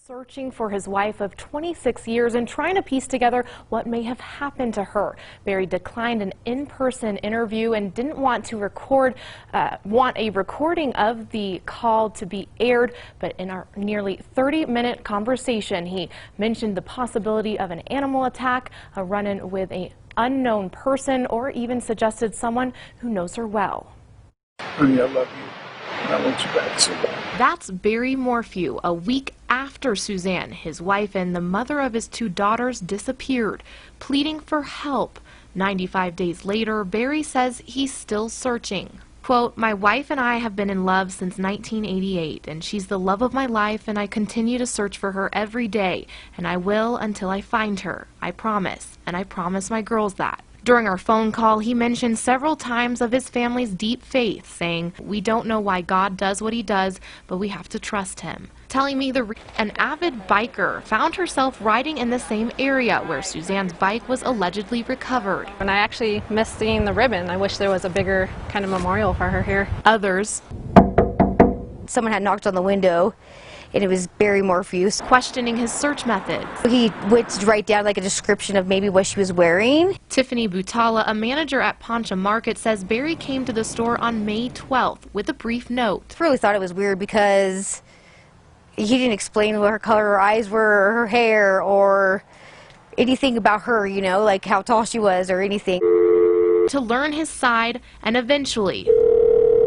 Searching for his wife of 26 years and trying to piece together what may have happened to her. Barrie declined an in-person interview and didn't want to want a recording of the call to be aired, but in our nearly 30-minute conversation, he mentioned the possibility of an animal attack, a run-in with an unknown person, or even suggested someone who knows her well. Honey, I love you. I want you back so bad. That's Barrie Morphew, a week after Suzanne, his wife and the mother of his two daughters, disappeared, pleading for help. 95 days later, Barrie says he's still searching. Quote, "My wife and I have been in love since 1988, and she's the love of my life, and I continue to search for her every day, and I will until I find her. I promise, and I promise my girls that." During our phone call, he mentioned several times of his family's deep faith, saying, "We don't know why God does what he does, but we have to trust him." Telling me an avid biker found herself riding in the same area where Suzanne's bike was allegedly recovered. And I actually missed seeing the ribbon. I wish there was a bigger kind of memorial for her here. Others, someone had knocked on the window, and it was Barrie Morphew. Questioning his search methods. He went to write down like a description of maybe what she was wearing. Tiffany Butala, a manager at Poncha Market, says Barrie came to the store on May 12th with a brief note. I really thought it was weird because he didn't explain what her color her eyes were, or her hair, or anything about her, you know, like how tall she was or anything. To learn his side, and eventually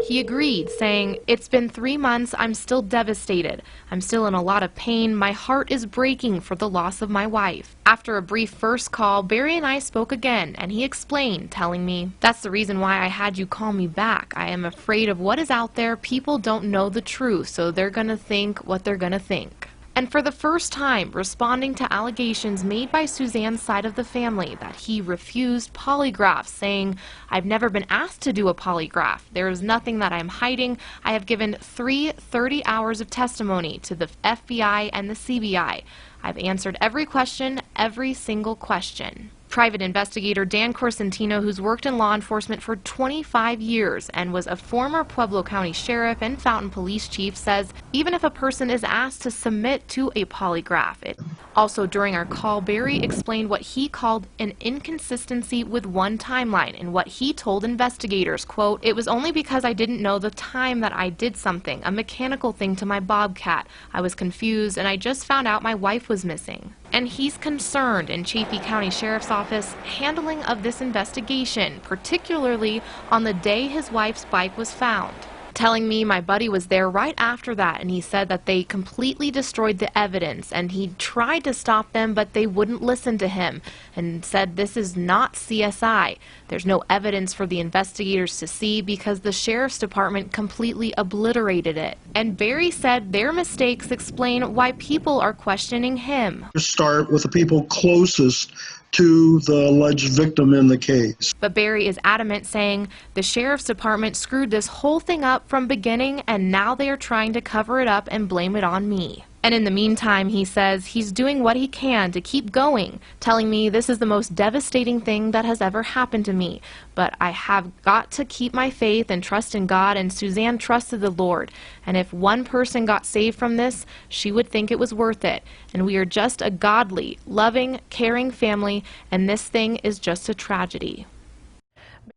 he agreed, saying, "It's been 3 months. I'm still devastated. I'm still in a lot of pain. My heart is breaking for the loss of my wife." After a brief first call, Barrie and I spoke again, and he explained, telling me, "That's the reason why I had you call me back. I am afraid of what is out there. People don't know the truth, so they're going to think what they're going to think." And for the first time, responding to allegations made by Suzanne's side of the family that he refused polygraphs, saying, "I've never been asked to do a polygraph. There is nothing that I'm hiding. I have given 30 hours of testimony to the FBI and the CBI. I've answered every question, every single question." Private investigator Dan Corsentino, who's worked in law enforcement for 25 years and was a former Pueblo County sheriff and Fountain police chief, says even if a person is asked to submit to a polygraph. Also during our call, Barrie explained what he called an inconsistency with one timeline in what he told investigators. Quote, "It was only because I didn't know the time that I did something, a mechanical thing to my bobcat. I was confused and I just found out my wife was missing." And he's concerned in Chaffee County Sheriff's Office handling of this investigation, particularly on the day his wife's bike was found. Telling me my buddy was there right after that, and he said that they completely destroyed the evidence, and he tried to stop them, but they wouldn't listen to him, and said this is not CSI. There's no evidence for the investigators to see because the sheriff's department completely obliterated it. And Barrie said their mistakes explain why people are questioning him. Start with the people closest to the alleged victim in the case. But Barrie is adamant, saying the sheriff's department screwed this whole thing up from beginning, and now they are trying to cover it up and blame it on me. And in the meantime, he says he's doing what he can to keep going, telling me this is the most devastating thing that has ever happened to me. But I have got to keep my faith and trust in God, and Suzanne trusted the Lord. And if one person got saved from this, she would think it was worth it. And we are just a godly, loving, caring family, and this thing is just a tragedy.